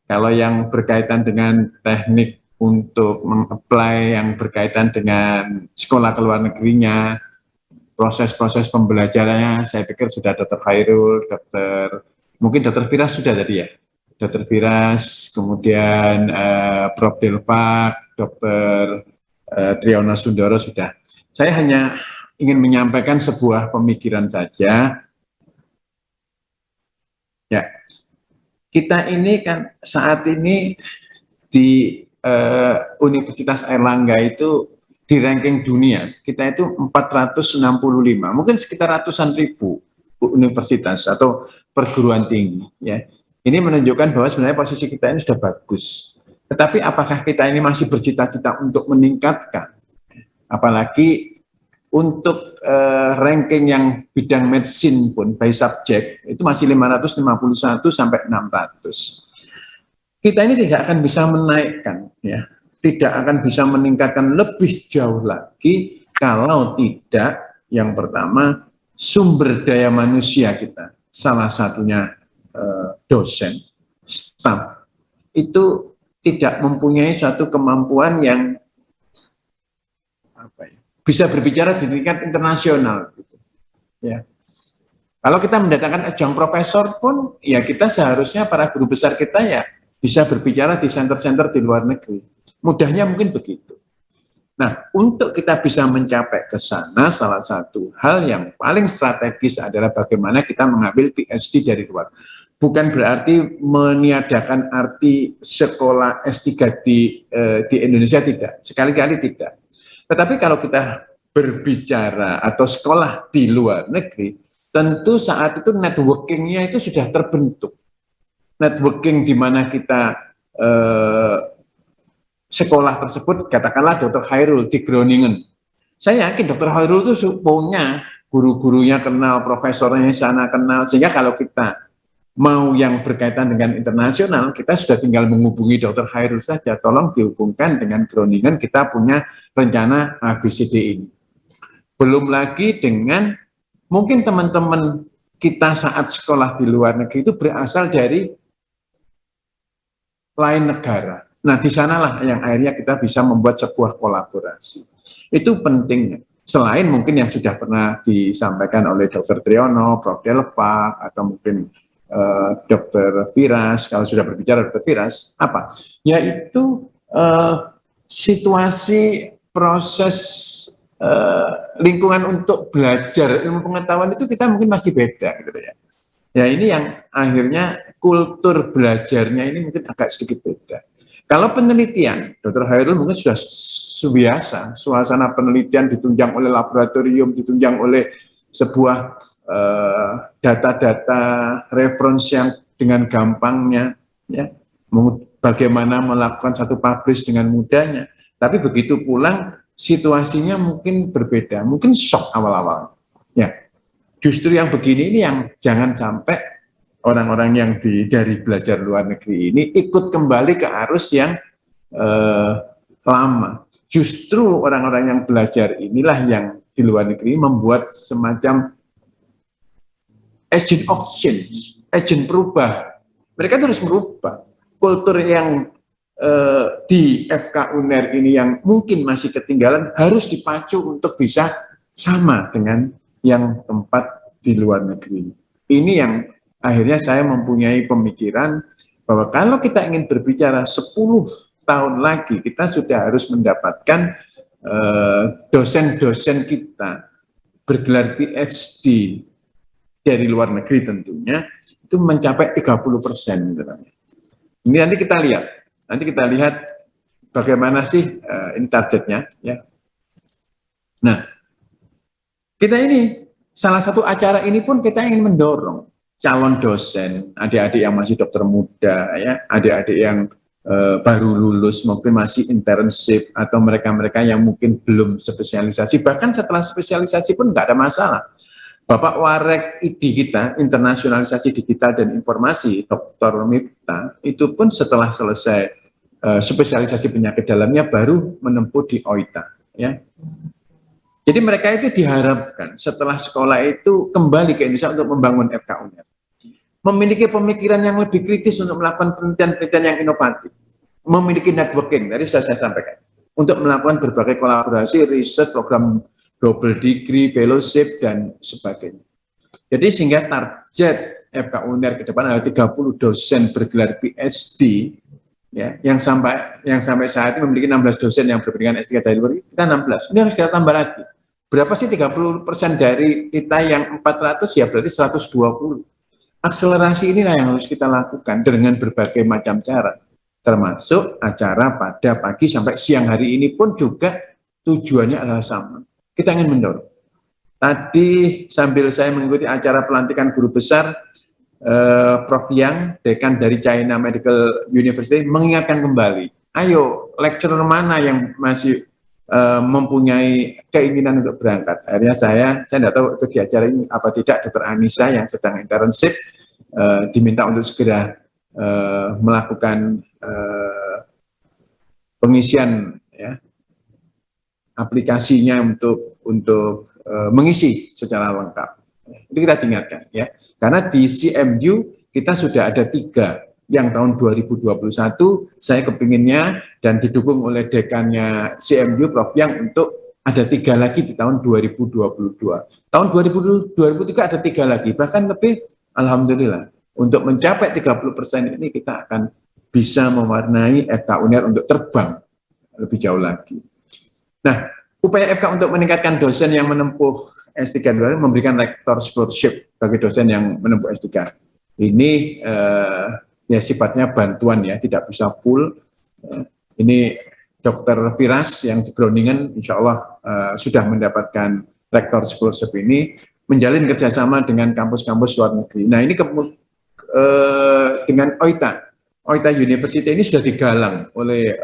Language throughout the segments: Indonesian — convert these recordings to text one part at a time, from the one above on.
Kalau yang berkaitan dengan teknik untuk meng-apply yang berkaitan dengan sekolah ke luar negerinya, proses-proses pembelajarannya, saya pikir sudah Dr. Khairul, mungkin Dr. Firas sudah tadi ya, Dr. Firas, kemudian Prof. Delpak, Dr. Triyono Sundoro sudah. Saya hanya ingin menyampaikan sebuah pemikiran saja. Ya, kita ini kan saat ini di Universitas Airlangga itu di ranking dunia, kita itu 465, mungkin sekitar ratusan ribu universitas atau perguruan tinggi. Ya. Ini menunjukkan bahwa sebenarnya posisi kita ini sudah bagus. Tetapi apakah kita ini masih bercita-cita untuk meningkatkan? Apalagi untuk ranking yang bidang medicine pun by subject itu masih 551 sampai 600. Kita ini tidak akan bisa menaikkan, ya, tidak akan bisa meningkatkan lebih jauh lagi kalau tidak, yang pertama, sumber daya manusia kita, salah satunya dosen, staf, itu tidak mempunyai suatu kemampuan yang bisa berbicara di tingkat internasional. Ya. Kalau kita mendatangkan adjunct profesor pun, ya kita seharusnya para guru besar kita ya bisa berbicara di center-center di luar negeri. Mudahnya mungkin begitu. Nah, untuk kita bisa mencapai ke sana, salah satu hal yang paling strategis adalah bagaimana kita mengambil PhD dari luar. Bukan berarti meniadakan arti sekolah S3 di Indonesia, tidak. Sekali-kali tidak. Tetapi kalau kita berbicara atau sekolah di luar negeri, tentu saat itu networking-nya itu sudah terbentuk. Networking di mana kita sekolah tersebut, katakanlah Dr. Khairul di Groningen. Saya yakin Dr. Khairul itu punya guru-gurunya kenal, profesornya sana kenal, sehingga kalau kita mau yang berkaitan dengan internasional, kita sudah tinggal menghubungi Dr. Khairul saja, tolong dihubungkan dengan Groningen, kita punya rencana ABCD ini. Belum lagi dengan mungkin teman-teman kita saat sekolah di luar negeri itu berasal dari lain negara. Nah, di sanalah yang akhirnya kita bisa membuat sebuah kolaborasi. Itu pentingnya. Selain mungkin yang sudah pernah disampaikan oleh Dr. Triyono, Prof. Delpak, atau mungkin Dr. Firas, kalau sudah berbicara Dr. Firas, apa? Yaitu situasi proses lingkungan untuk belajar ilmu pengetahuan itu kita mungkin masih beda, gitu ya. Ya ini yang akhirnya kultur belajarnya ini mungkin agak sedikit beda. Kalau penelitian, Dr. Khairul mungkin sudah biasa, suasana penelitian ditunjang oleh laboratorium, ditunjang oleh sebuah data-data reference yang dengan gampangnya, ya, bagaimana melakukan satu publish dengan mudahnya. Tapi begitu pulang, situasinya mungkin berbeda, mungkin shock awal-awal. Ya, justru yang begini ini yang jangan sampai orang-orang yang dari belajar luar negeri ini ikut kembali ke arus yang lama. Justru orang-orang yang belajar inilah yang di luar negeri membuat semacam agent of change, agent perubahan. Mereka terus merubah kultur yang di FK UNER ini yang mungkin masih ketinggalan harus dipacu untuk bisa sama dengan yang tempat di luar negeri. Ini yang akhirnya saya mempunyai pemikiran bahwa kalau kita ingin berbicara 10 tahun lagi, kita sudah harus mendapatkan dosen-dosen kita bergelar PhD dari luar negeri tentunya, itu mencapai 30%. Ini nanti kita lihat bagaimana sih ini targetnya. Ya. Nah, kita ini, salah satu acara ini pun kita ingin mendorong calon dosen, adik-adik yang masih dokter muda, ya, adik-adik yang baru lulus, mungkin masih internship, atau mereka-mereka yang mungkin belum spesialisasi, bahkan setelah spesialisasi pun nggak ada masalah. Bapak Warek ID kita, internasionalisasi digital dan informasi, Dr. Miftah, itu pun setelah selesai spesialisasi penyakit dalamnya baru menempuh di OITA. Ya. Jadi mereka itu diharapkan setelah sekolah itu kembali ke Indonesia untuk membangun FK UNER. memiliki pemikiran yang lebih kritis untuk melakukan penelitian-penelitian yang inovatif, memiliki networking, tadi sudah saya sampaikan, untuk melakukan berbagai kolaborasi, riset, program double degree, fellowship, dan sebagainya. Jadi sehingga target FK UNER ke depan ada 30 dosen bergelar PhD, ya, yang sampai saat ini memiliki 16 dosen yang berpendidikan S3 dari luar, kita 16. Ini harus kita tambah lagi. Berapa sih 30% dari kita yang 400, ya berarti 120. Akselerasi inilah yang harus kita lakukan dengan berbagai macam cara, termasuk acara pada pagi sampai siang hari ini pun juga tujuannya adalah sama. Kita ingin mendorong. Tadi sambil saya mengikuti acara pelantikan guru besar, Prof. Yang, dekan dari China Medical University, mengingatkan kembali, ayo lecturer mana yang masih mempunyai keinginan untuk berangkat. Akhirnya saya tidak tahu itu di acara ini apa tidak, Dr. Anissa yang sedang internship diminta untuk segera melakukan pengisian, ya, aplikasinya untuk mengisi secara lengkap. Itu kita ingatkan, ya. Karena di CMU kita sudah ada 3 yang tahun 2021 saya kepinginnya dan didukung oleh dekannya CMU Prof. Yang untuk ada 3 lagi di tahun 2022. Tahun 2023 ada 3 lagi, bahkan lebih, alhamdulillah. Untuk mencapai 30% ini kita akan bisa mewarnai FK UNER untuk terbang lebih jauh lagi. Nah, upaya FK untuk meningkatkan dosen yang menempuh S3 memberikan rector scholarship bagi dosen yang menempuh S3. Ini ya sifatnya bantuan, ya, tidak bisa full. Ini Dr. Firas yang di Groningen insya Allah sudah mendapatkan rector scholarship ini, menjalin kerjasama dengan kampus-kampus luar negeri. Nah, ini dengan OITA University ini sudah digalang oleh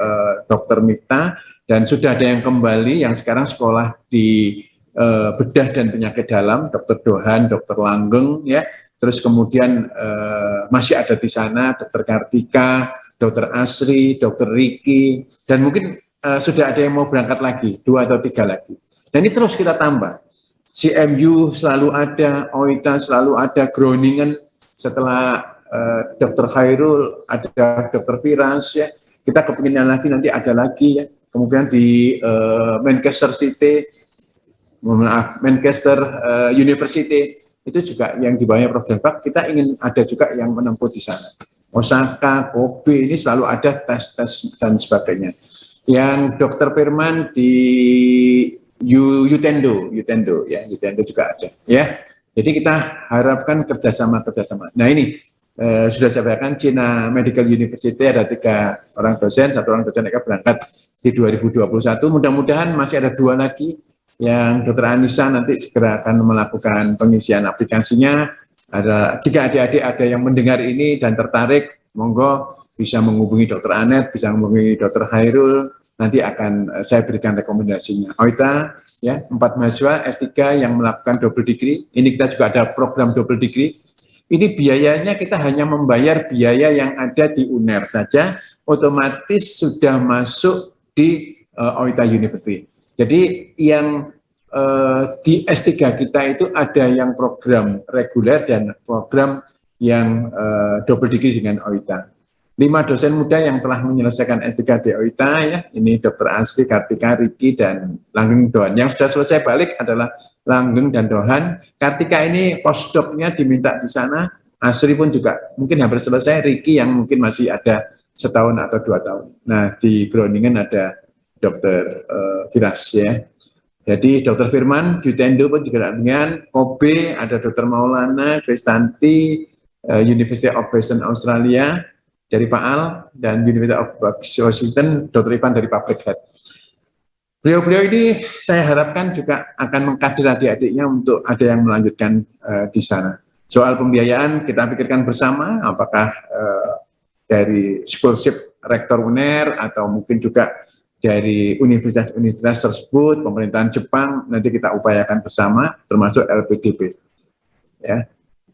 Dr. Miftah, dan sudah ada yang kembali yang sekarang sekolah di bedah dan penyakit dalam, Dr. Dohan, Dr. Langgeng, ya. Terus kemudian masih ada di sana Dr. Kartika, Dr. Asri, Dr. Riki, dan mungkin sudah ada yang mau berangkat lagi, 2 atau 3 lagi. Dan ini terus kita tambah. CMU selalu ada, OITA selalu ada, Groningen setelah Dr. Khairul, ada Dr. Firas, ya. Kita kepinginnya lagi, nanti ada lagi, ya. Kemudian di Manchester University itu juga yang di bawahnya Prof. Delbak, kita ingin ada juga yang menempuh di sana. Osaka, Kobe, ini selalu ada tes-tes dan sebagainya. Yang Dr. Firman di Utendo, ya, Utendo juga ada, ya. Jadi kita harapkan kerjasama. Nah, ini sudah saya sampaikan, China Medical University ada 3 orang dosen, 1 orang dosen akan berangkat di 2021. Mudah-mudahan masih ada 2 lagi yang Dr. Anissa nanti segera akan melakukan pengisian aplikasinya. Jika adik-adik ada yang mendengar ini dan tertarik, monggo bisa menghubungi Dr. Anet, bisa menghubungi Dr. Khairul, nanti akan saya berikan rekomendasinya. OITA, ya, 4 mahasiswa S3 yang melakukan double degree, ini kita juga ada program double degree. Ini biayanya kita hanya membayar biaya yang ada di UNER saja, otomatis sudah masuk di OITA University. Jadi yang di S3 kita itu ada yang program reguler dan program yang double degree dengan OITA. 5 dosen muda yang telah menyelesaikan S3 di OITA, ya, ini Dr. Asri, Kartika, Riki, dan Langgeng Dohan. Yang sudah selesai balik adalah Langgeng dan Dohan. Kartika ini postdoc-nya diminta di sana, Asri pun juga mungkin hampir selesai, Riki yang mungkin masih ada 1 tahun atau 2 tahun. Nah, di Groningen ada Dr. Firas, ya. Jadi Dr. Firman, Jutendo pun juga dengan Kobe, ada Dr. Maulana, Kristanti, University of Western Australia dari Paal, dan University of Washington, Dr. Ivan dari Public Health. Beliau-beliau ini saya harapkan juga akan mengkader adik-adiknya untuk ada yang melanjutkan di sana. Soal pembiayaan kita pikirkan bersama, apakah dari scholarship Rektor UNER atau mungkin juga dari universitas-universitas tersebut, pemerintahan Jepang, nanti kita upayakan bersama, termasuk LPDP. Ya.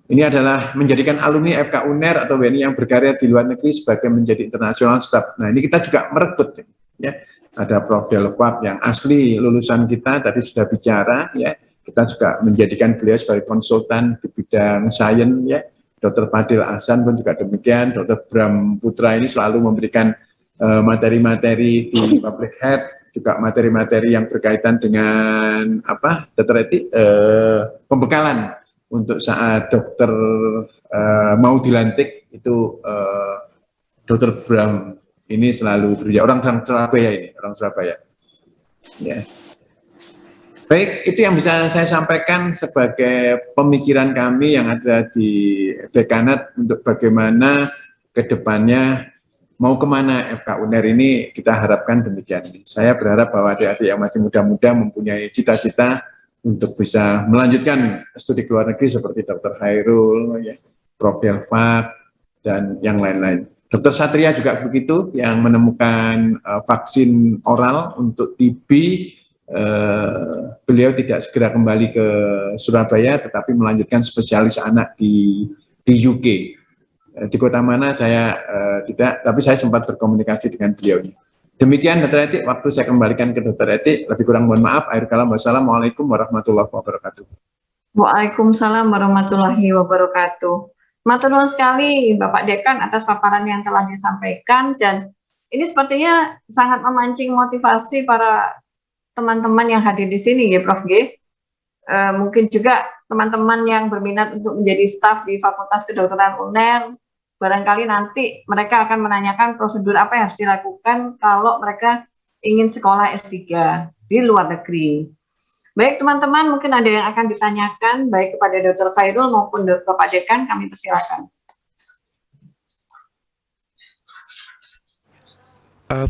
Ini adalah menjadikan alumni FK UNER atau WNI yang berkarya di luar negeri sebagai menjadi internasional staff. Nah, ini kita juga merekrut, ya. Ada Prof. Delbak yang asli lulusan kita, tadi sudah bicara, ya. Kita juga menjadikan beliau sebagai konsultan di bidang sains, ya. Dr. Fadil Ahsan pun juga demikian. Dr. Bram Putra ini selalu memberikan materi-materi di public health, juga materi-materi yang berkaitan dengan apa, Dr. Eti, pembekalan untuk saat dokter mau dilantik itu Dr. Bram ini selalu bekerja, orang Surabaya ini, orang Surabaya. Ya. Baik, itu yang bisa saya sampaikan sebagai pemikiran kami yang ada di Dekanat untuk bagaimana ke depannya mau kemana FK UNER ini, kita harapkan demikian. Saya berharap bahwa adik-adik yang masih muda-muda mempunyai cita-cita untuk bisa melanjutkan studi ke luar negeri seperti Dr. Hairul, ya, Prof. Delva, dan yang lain-lain. Dr. Satria juga begitu, yang menemukan vaksin oral untuk TB. Beliau tidak segera kembali ke Surabaya, tetapi melanjutkan spesialis anak di UK. Di kota mana saya tidak, tapi saya sempat berkomunikasi dengan beliau. Demikian Dr. Eti, waktu saya kembalikan ke Dr. Eti, lebih kurang mohon maaf. Akhir kalam, wassalamualaikum warahmatullahi wabarakatuh. Waalaikumsalam warahmatullahi wabarakatuh. Matur nuwun sekali Bapak Dekan atas paparan yang telah disampaikan, dan ini sepertinya sangat memancing motivasi para teman-teman yang hadir di sini ya Prof G. Mungkin juga teman-teman yang berminat untuk menjadi staf di Fakultas Kedokteran UNER, barangkali nanti mereka akan menanyakan prosedur apa yang harus dilakukan kalau mereka ingin sekolah S3 di luar negeri. Baik teman-teman, mungkin ada yang akan ditanyakan baik kepada Dr. Khairul maupun Bapak Dekan, kami persilakan.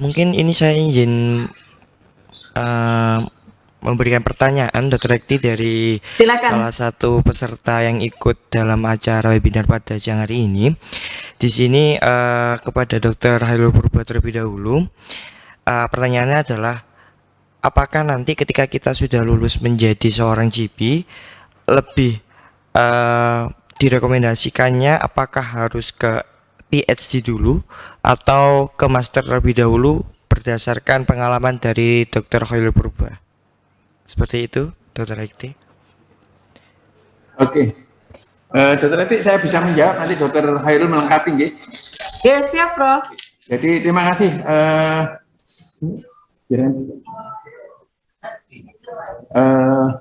Mungkin ini saya ingin memberikan pertanyaan Dr. Rekti dari salah satu peserta yang ikut dalam acara webinar pada siang hari ini. Di sini kepada Dr. Hairul Purba terlebih dahulu. Pertanyaannya adalah, apakah nanti ketika kita sudah lulus menjadi seorang GP lebih direkomendasikannya apakah harus ke PhD dulu atau ke master terlebih dahulu berdasarkan pengalaman dari Dr. Hairul Purba? Seperti itu, Dr. Rekti. Oke, Dr. Rekti saya bisa menjawab, nanti Dr. Hairul melengkapi, nggih. Ya, siap, Prof. Jadi terima kasih.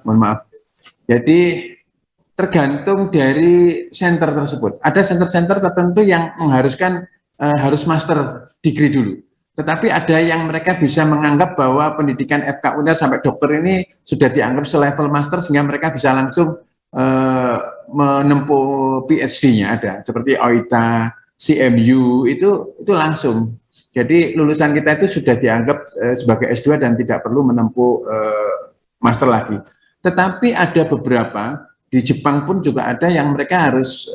Mohon maaf. Jadi tergantung dari center tersebut. Ada center-center tertentu yang mengharuskan harus master degree dulu. Tetapi ada yang mereka bisa menganggap bahwa pendidikan FK UNER sampai dokter ini sudah dianggap selevel master sehingga mereka bisa langsung menempuh PhD-nya, ada seperti OITA, CMU itu langsung. Jadi lulusan kita itu sudah dianggap sebagai S2 dan tidak perlu menempuh master lagi. Tetapi ada beberapa, di Jepang pun juga ada yang mereka harus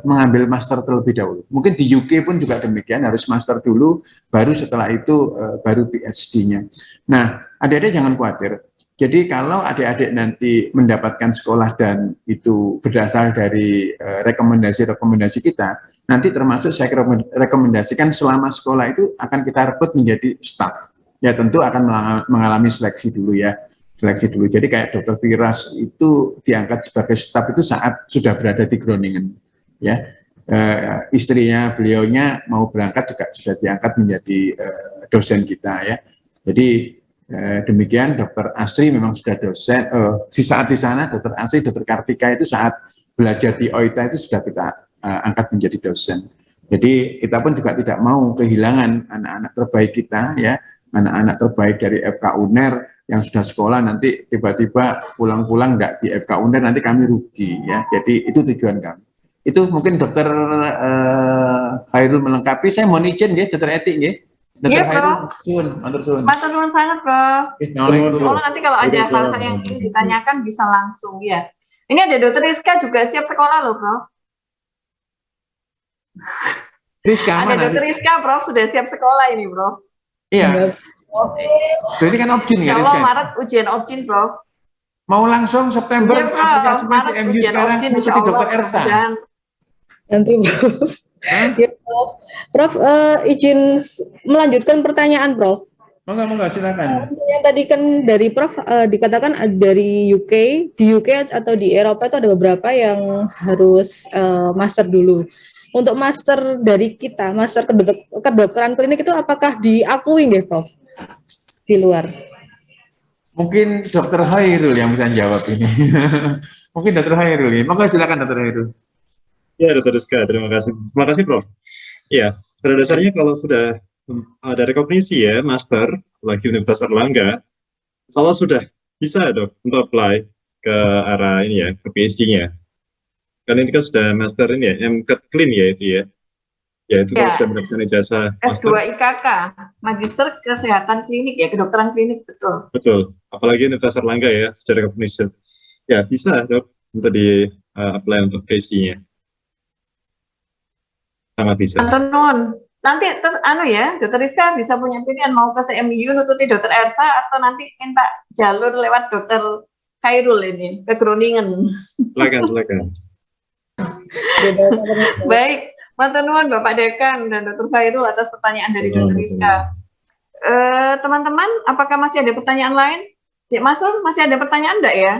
mengambil master terlebih dahulu. Mungkin di UK pun juga demikian, harus master dulu, baru setelah itu baru PhD-nya. Nah, adik-adik jangan khawatir. Jadi kalau adik-adik nanti mendapatkan sekolah dan itu berdasar dari rekomendasi-rekomendasi kita, nanti termasuk saya rekomendasikan selama sekolah itu akan kita rekrut menjadi staff. Ya tentu akan mengalami seleksi dulu ya. Seleksi dulu. Jadi kayak Dr. Firas itu diangkat sebagai staf itu saat sudah berada di Groningen, ya. Istrinya, beliaunya mau berangkat juga sudah diangkat menjadi dosen kita, ya. Jadi demikian Dr. Asri memang sudah dosen. Di saat di sana Dr. Asri, Dr. Kartika itu saat belajar di OITA itu sudah kita angkat menjadi dosen. Jadi kita pun juga tidak mau kehilangan anak-anak terbaik kita, ya, anak-anak terbaik dari FK UNER yang sudah sekolah nanti tiba-tiba pulang-pulang nggak di FK UNER, nanti kami rugi, ya. Jadi itu tujuan kami. Itu mungkin Dr. Hairul melengkapi. Saya mohon izin ya, Dr. Eti ya. Iya, Prof. Matur nuwun sangat, Prof. Nanti kalau ada hal-hal yang ingin ditanyakan bisa langsung ya. Ini ada Dr. Rizka juga siap sekolah loh, Prof. Rizka ada Dr. Rizka, Prof, sudah siap sekolah ini, Prof. Iya. Berarti kan objin ya, Rizka? Maret ujian objin, Prof. Mau langsung September, ya, Prof. Maret ujian sekarang objin, insya Allah. Dr. Ersa. Nanti, Prof. Ya, Prof, izin melanjutkan pertanyaan, Prof. Monggo, silakan. Untuk yang tadi kan dari Prof dikatakan dari UK, di UK atau di Eropa itu ada beberapa yang harus master dulu. Untuk master dari kita, master kedokteran klinik itu apakah diakui nggih, Prof? Di luar. Mungkin Dokter Hairul yang bisa jawab ini. Mungkin Dokter Hairul ini. Monggo silakan Dokter Hairul. Ya, Dr. Rizka, terima kasih. Terima kasih, Prof. Ya, pada dasarnya kalau sudah ada rekognisi ya, master, lagi Universitas Erlangga, salah sudah bisa dok untuk apply ke arah ini ya, ke PhD-nya. Karena ini kan sudah master ini ya, MCAT Clean ya itu ya. Ya, itu kalau sudah mendapatkan ijazah S2 IKK, Magister Kesehatan Klinik ya, kedokteran klinik, betul. Betul, apalagi Universitas Erlangga ya, sudah recognition. Ya, bisa dok untuk di apply untuk PhD-nya. Sangat bisa. Antonon, nanti ya, Dokter Rizka bisa punya pilihan mau ke CMU nututi Dokter Ersa atau nanti minta jalur lewat Dokter Khairul ini ke Groningen. Silakan. Baik, Mantenuan Bapak Dekan dan Dokter Khairul atas pertanyaan dari Dokter Rizka. Teman-teman, apakah masih ada pertanyaan lain? Cik Masur, masih ada pertanyaan enggak ya?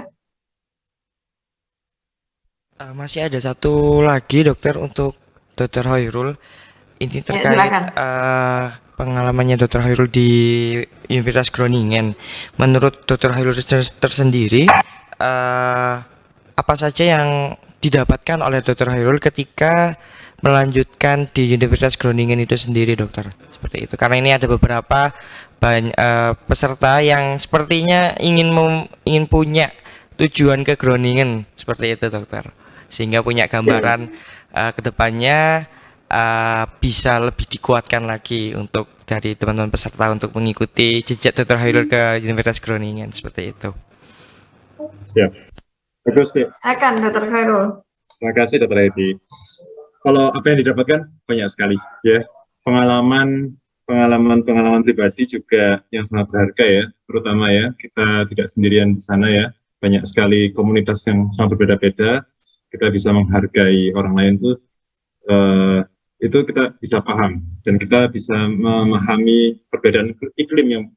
Masih ada satu lagi dokter untuk Dokter Hairul. Ini terkait pengalamannya Dokter Hairul di Universitas Groningen. Menurut Dokter Hairul tersendiri, apa saja yang didapatkan oleh Dokter Hairul ketika melanjutkan di Universitas Groningen itu sendiri, dokter? Seperti itu. Karena ini ada beberapa peserta yang sepertinya ingin punya tujuan ke Groningen, seperti itu, dokter. Sehingga punya gambaran kedepannya bisa lebih dikuatkan lagi untuk dari teman-teman peserta untuk mengikuti jejak Dr. Hairul ke Universitas Groningen, seperti itu. Siap. Bagus, Cik. Silakan Dr. Hairul. Terima kasih, Dr. Edi. Kalau apa yang didapatkan banyak sekali, ya. Pengalaman pribadi juga yang sangat berharga ya, terutama ya kita tidak sendirian di sana ya. Banyak sekali komunitas yang sangat berbeda-beda. Kita bisa menghargai orang lain itu kita bisa paham dan kita bisa memahami perbedaan iklim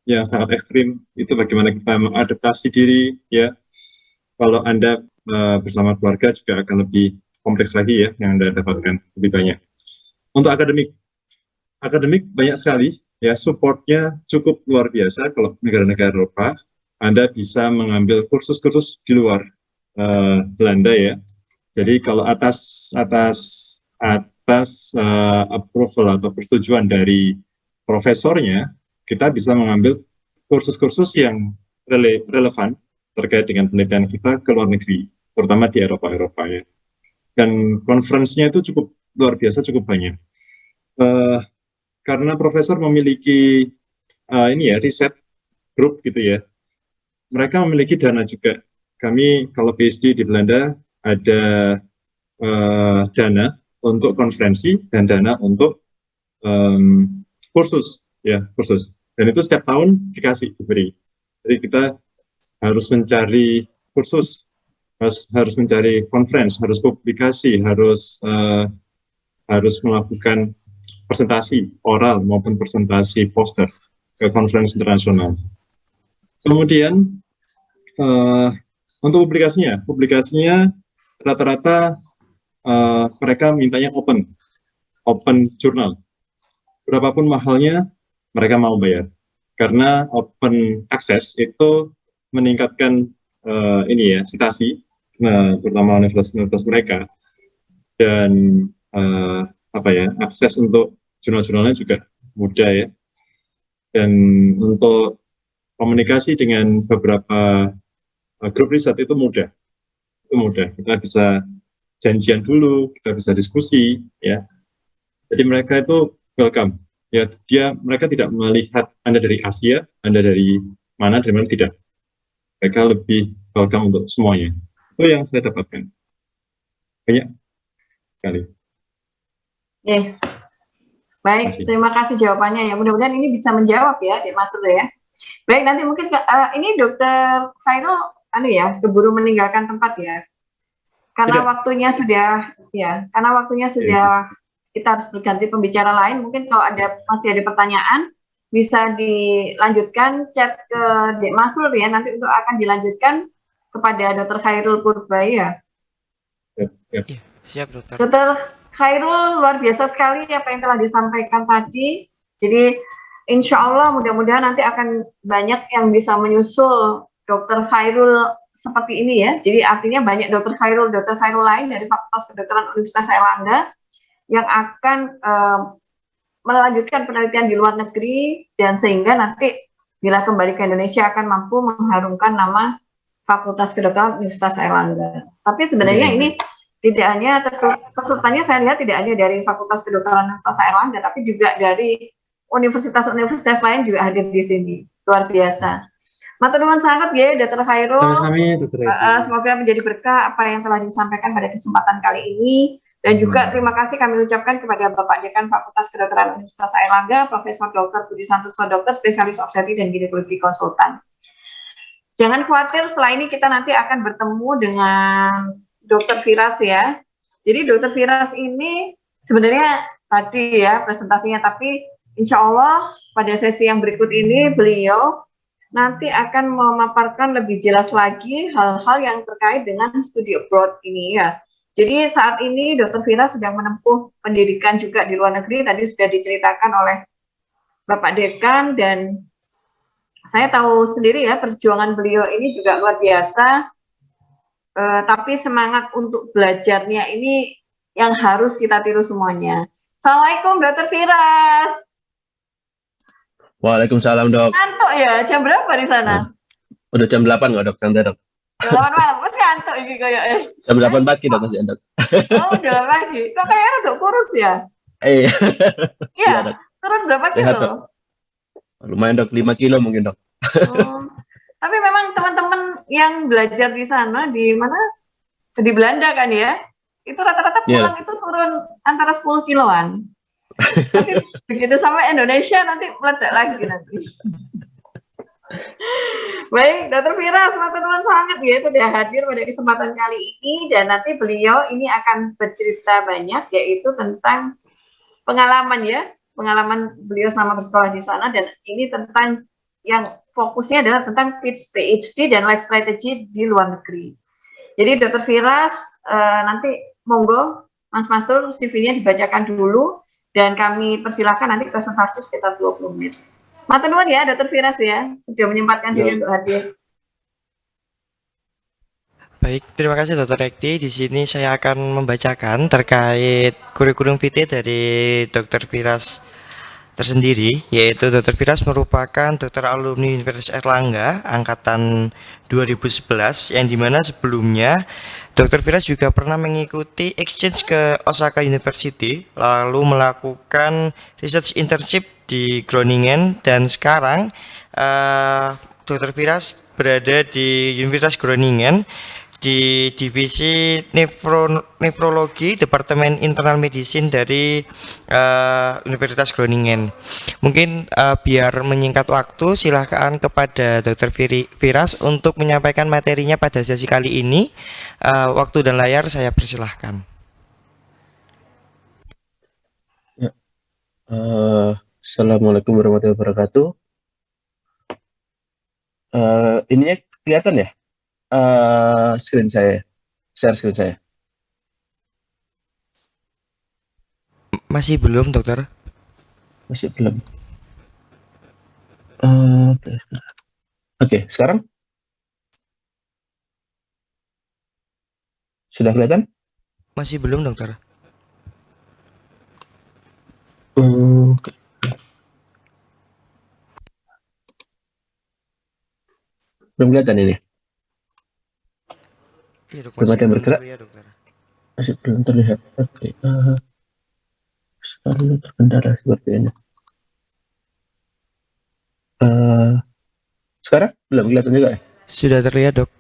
yang sangat ekstrim. Itu bagaimana kita mengadaptasi diri ya. Kalau Anda bersama keluarga juga akan lebih kompleks lagi ya yang Anda dapatkan lebih banyak. Untuk akademik banyak sekali ya, supportnya cukup luar biasa. Kalau negara-negara Eropa Anda bisa mengambil kursus-kursus di luar Belanda ya. Jadi kalau atas approval atau persetujuan dari profesornya, kita bisa mengambil kursus-kursus yang relevan terkait dengan penelitian kita ke luar negeri, terutama di Eropa ya. Dan konferensinya itu cukup luar biasa, cukup banyak. Karena profesor memiliki riset grup gitu ya. Mereka memiliki dana juga. Kami kalau PhD di Belanda ada dana untuk konferensi dan dana untuk kursus. Dan itu setiap tahun diberi. Jadi kita harus mencari kursus, harus mencari conference, harus publikasi, harus melakukan presentasi oral maupun presentasi poster ke conference internasional. Kemudian untuk publikasinya rata-rata mereka mintanya open jurnal. Berapapun mahalnya mereka mau bayar, karena open access itu meningkatkan citasi, terutama universitas mereka, dan akses untuk jurnal-jurnalnya juga mudah ya. Dan untuk komunikasi dengan beberapa grup riset itu mudah. Kita bisa janjian dulu, kita bisa diskusi ya. Jadi mereka itu welcome ya. Mereka tidak melihat Anda dari Asia, Anda dari mana tidak. Mereka lebih welcome untuk semuanya. Itu yang saya dapatkan. Banyak sekali. Baik, terima kasih jawabannya ya. Mudah-mudahan ini bisa menjawab ya, Dek Masud ya. Baik, nanti mungkin ini Dokter Khairul keburu meninggalkan tempat ya. Karena waktunya sudah kita harus berganti pembicara lain. Mungkin kalau masih ada pertanyaan bisa dilanjutkan chat ke Dek Masrur ya, nanti untuk akan dilanjutkan kepada Dr. Khairul Purbai ya. Ya. Iya, siap dokter. Dr. Khairul luar biasa sekali apa yang telah disampaikan tadi. Jadi insya Allah mudah-mudahan nanti akan banyak yang bisa menyusul Dr. Khairul seperti ini ya. Jadi artinya banyak Dr. Khairul lain dari Fakultas Kedokteran Universitas Airlangga yang akan melanjutkan penelitian di luar negeri dan sehingga nanti bila kembali ke Indonesia akan mampu mengharumkan nama Fakultas Kedokteran Universitas Airlangga. Tapi sebenarnya ini tidak hanya pesertanya saya lihat tidak hanya dari Fakultas Kedokteran Universitas Airlangga, tapi juga dari universitas-universitas lain juga hadir di sini. Luar biasa. Matur nuwun sangat ya, Dr. Khairul. Semoga menjadi berkah apa yang telah disampaikan pada kesempatan kali ini. Dan juga terima kasih kami ucapkan kepada Bapak Dekan Fakultas Kedokteran Universitas Airlangga, Profesor Dr. Budi Santoso, dokter spesialis obstetri dan ginekologi konsultan. Jangan khawatir, setelah ini kita nanti akan bertemu dengan Dr. Firas ya. Jadi Dr. Firas ini sebenarnya tadi ya presentasinya, tapi insya Allah pada sesi yang berikut ini beliau nanti akan memaparkan lebih jelas lagi hal-hal yang terkait dengan studi abroad ini ya. Jadi saat ini Dr. Firas sedang menempuh pendidikan juga di luar negeri, tadi sudah diceritakan oleh Bapak Dekan dan saya tahu sendiri ya perjuangan beliau ini juga luar biasa. Tapi semangat untuk belajarnya ini yang harus kita tiru semuanya. Assalamualaikum Dr. Firas. Waalaikumsalam dok. Ngantuk ya? Jam berapa di sana? Udah jam 8 nggak dok? Santai dok. Jam 8 malam, masih ngantuk ini kayak Jam 8 pagi dok masih dok. Oh udah pagi. Kok kayaknya rada kurus ya? Iya. Iya. Dok. Turun berapa Sehat, kilo? dok. Lumayan dok, 5 kilo mungkin dok. Oh. Tapi memang teman-teman yang belajar di sana di mana? Di Belanda kan ya? Itu rata-rata pulang itu turun antara 10 kiloan. Tapi begitu sampai Indonesia nanti meledak lagi nanti. Baik, Dr. Firas, matur nuwun sangat ya sudah hadir pada kesempatan kali ini dan nanti beliau ini akan bercerita banyak yaitu tentang pengalaman ya, pengalaman beliau selama bersekolah di sana dan ini tentang yang fokusnya adalah tentang PhD dan life strategy di luar negeri. Jadi Dr. Firas nanti monggo Mas Masrur CV-nya dibacakan dulu dan kami persilahkan nanti presentasi sekitar 20 menit. Matur nuwun ya Dr. Firas ya sudah menyempatkan diri untuk hadir. Baik, terima kasih Dr. Rekti. Di sini saya akan membacakan terkait kurikulum vitae dari Dr. Firas tersendiri, yaitu Dr. Firas merupakan dokter alumni Universitas Airlangga angkatan 2011 yang dimana sebelumnya Dr. Firas juga pernah mengikuti exchange ke Osaka University lalu melakukan research internship di Groningen dan sekarang Dr. Firas berada di Universitas Groningen di divisi nefrologi Departemen Internal Medicine dari Universitas Groningen. Mungkin biar menyingkat waktu, silakan kepada Dr. Firas untuk menyampaikan materinya pada sesi kali ini. Waktu dan layar saya persilahkan. Ya. Assalamualaikum warahmatullahi wabarakatuh. Ini kelihatan ya? Screen saya, share screen saya. Masih belum, dokter? Masih belum. Oke, sekarang sudah kelihatan? Masih belum, dokter. Belum kelihatan ini. Iya, dok, Belum ada yang bergerak. Ya, dokter. Masih belum terlihat. Oke. Sekarang terkendala seperti ini. Sekarang belum kelihatan juga ya? Sudah terlihat, dok.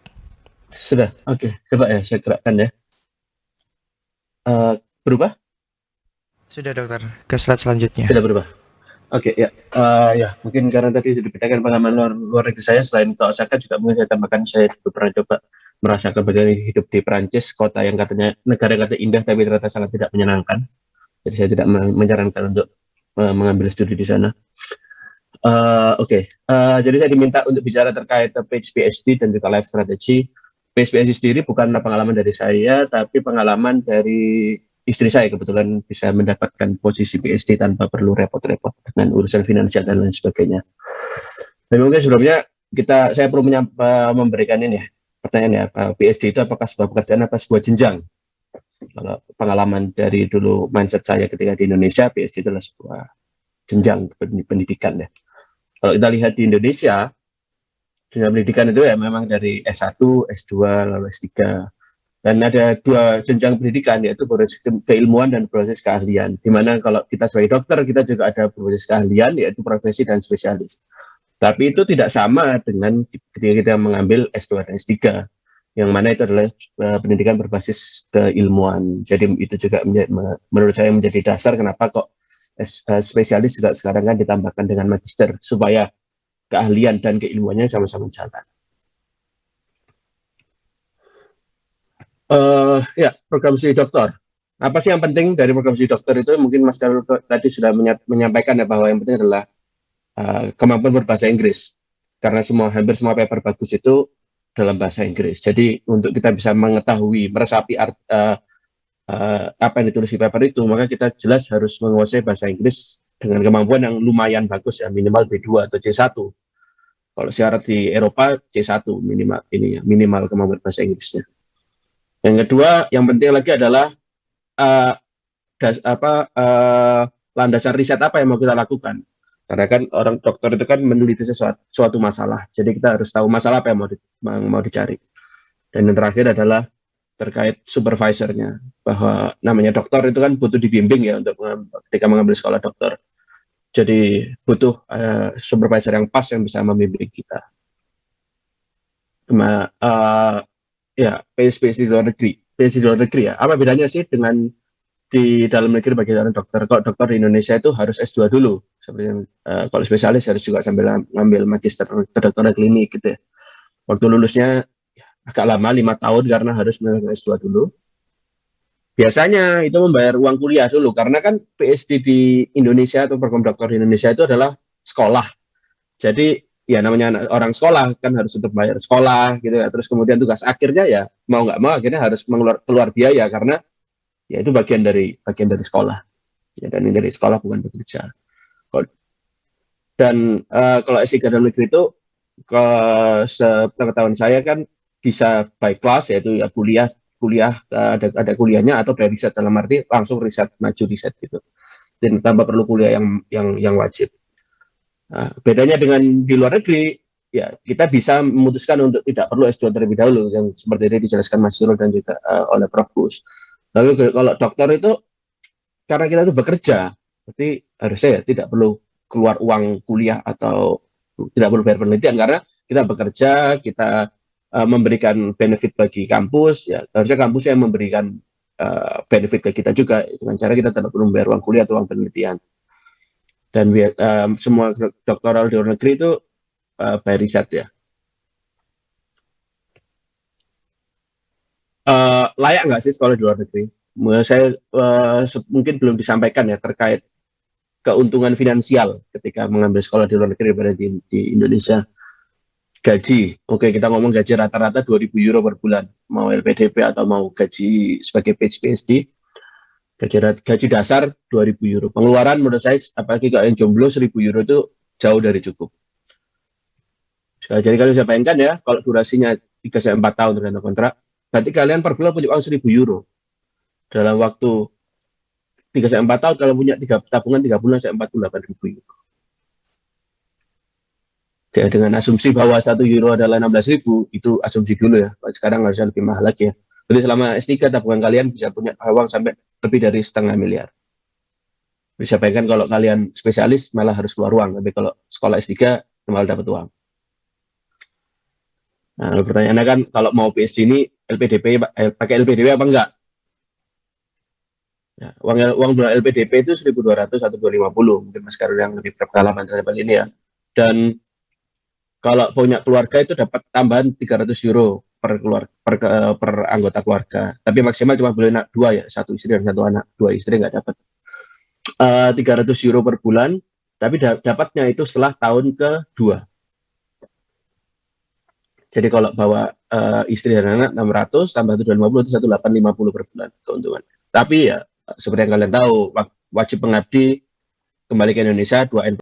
Sudah. Oke. Coba ya saya gerakkan ya. Berubah? Sudah, dokter. Ke slide selanjutnya. Sudah berubah. Oke, ya. Ya, mungkin karena tadi sudah dibedakan pengalaman luar negeri saya selain ke Osaka juga mungkin saya tambahkan saya juga pernah coba merasakan bagaimana hidup di Perancis, kota yang katanya negara yang katanya indah tapi ternyata sangat tidak menyenangkan. Jadi saya tidak menyarankan untuk mengambil studi di sana. Oke. Jadi saya diminta untuk bicara terkait page PhD dan juga life strategy. Page PhD sendiri bukan pengalaman dari saya, tapi pengalaman dari istri saya. Kebetulan bisa mendapatkan posisi PhD tanpa perlu repot-repot dengan urusan finansial dan lain sebagainya. Dan mungkin sebelumnya saya perlu memberikan ini ya, pertanyaan ya, PhD itu apakah sebuah pekerjaan apa sebuah jenjang? Kalau pengalaman dari dulu mindset saya ketika di Indonesia, PhD itu adalah sebuah jenjang pendidikan ya. Kalau kita lihat di Indonesia, jenjang pendidikan itu ya memang dari S1, S2, lalu S3. Dan ada dua jenjang pendidikan, yaitu proses keilmuan dan proses keahlian. Di mana kalau kita sebagai dokter, kita juga ada proses keahlian, yaitu profesi dan spesialis. Tapi itu tidak sama dengan ketika kita mengambil S2 dan S3, yang mana itu adalah pendidikan berbasis keilmuan. Jadi itu juga menurut saya menjadi dasar kenapa kok spesialis juga sekarang kan ditambahkan dengan magister supaya keahlian dan keilmuannya sama-sama jalan. Ya, program studi dokter. Apa sih yang penting dari program studi dokter itu? Mungkin Mas Karul tadi sudah menyampaikan ya bahwa yang penting adalah kemampuan berbahasa Inggris. Karena hampir semua paper bagus itu dalam bahasa Inggris. Jadi untuk kita bisa mengetahui, meresapi apa yang ditulis di paper itu, maka kita jelas harus menguasai bahasa Inggris dengan kemampuan yang lumayan bagus ya, minimal B2 atau C1. Kalau syarat di Eropa C1 minimal kemampuan bahasa Inggrisnya. Yang kedua, yang penting lagi adalah landasan riset apa yang mau kita lakukan. Karena kan orang dokter itu kan meneliti suatu masalah. Jadi kita harus tahu masalah apa yang mau dicari. Dan yang terakhir adalah terkait supervisornya, bahwa namanya dokter itu kan butuh dibimbing ya untuk ketika mengambil sekolah dokter. Jadi butuh supervisor yang pas yang bisa membimbing kita. Ya, PhD di luar negeri. PhD di luar negeri ya. Apa bedanya sih dengan di dalam negeri bagi dokter? Kalau dokter di Indonesia itu harus S2 dulu. Seperti kalau spesialis harus juga sambil ngambil magister kedokteran klinik gitu ya. Waktu lulusnya agak lama 5 tahun karena harus melakukan S2 dulu. Biasanya itu membayar uang kuliah dulu karena kan PhD di Indonesia atau program dokter di Indonesia itu adalah sekolah. Jadi ya namanya orang sekolah kan harus untuk bayar sekolah gitu ya. Terus kemudian tugas akhirnya ya mau nggak mau akhirnya harus keluar biaya karena ya itu bagian dari sekolah. Ya, dan ini dari sekolah bukan bekerja. Dan kalau S3 dalam negeri itu sepengetahuan saya kan bisa by class, yaitu ya kuliah ada kuliahnya atau by riset dalam arti langsung maju riset gitu. Dan tanpa perlu kuliah yang wajib. Nah, bedanya dengan di luar negeri, ya kita bisa memutuskan untuk tidak perlu S2 terlebih dahulu, yang seperti ini dijelaskan Mas Sirul dan juga oleh Prof. Gus. Lalu kalau dokter itu karena kita itu bekerja, berarti harusnya ya tidak perlu keluar uang kuliah atau tidak perlu bayar penelitian karena kita bekerja, kita memberikan benefit bagi kampus, ya harusnya kampus yang memberikan benefit ke kita juga dengan cara kita tidak perlu membayar uang kuliah atau uang penelitian. Dan semua doktoral di luar negeri itu by riset ya. Layak nggak sih sekolah di luar negeri? Saya mungkin belum disampaikan ya terkait keuntungan finansial ketika mengambil sekolah di luar negeri daripada di Indonesia. Gaji, oke kita ngomong gaji rata-rata 2.000 euro per bulan, mau LPDP atau mau gaji sebagai PhD, gaji dasar 2.000 euro. Pengeluaran menurut saya, apalagi kalau yang jomblo 1.000 euro itu jauh dari cukup. Jadi kalian bisa bayangkan ya, kalau durasinya 3-4 tahun tergantung kontrak, berarti kalian per bulan punya uang 1.000 euro. Dalam waktu 3-4 tahun, kalau punya tabungan 3 bulan, 48.000 euro. Ya, dengan asumsi bahwa 1 euro adalah 16.000, itu asumsi dulu ya. Sekarang harusnya lebih mahal lagi ya. Jadi selama S3 tabungan kalian bisa punya uang sampai lebih dari 0,5 miliar. Bisa bayangkan kalau kalian spesialis malah harus keluar uang, tapi kalau sekolah S3 malah dapat uang. Nah, pertanyaannya kan kalau mau PhD ini LPDP pakai LPDP apa enggak? Ya, uang LPDP itu 1.200 atau 250, mungkin Mas Karul yang lebih berpengalaman terhadap ini ya. Dan kalau punya keluarga itu dapat tambahan 300 euro per anggota keluarga. Tapi maksimal cuma boleh 2 ya, 1 istri dan 1 anak. 2 istri nggak dapat. 300 euro per bulan tapi dapatnya itu setelah tahun kedua. Jadi kalau bawa istri dan anak 600 tambah 750 itu 1850 per bulan keuntungan. Tapi ya seperti yang kalian tahu, wajib mengabdi kembali ke Indonesia 2N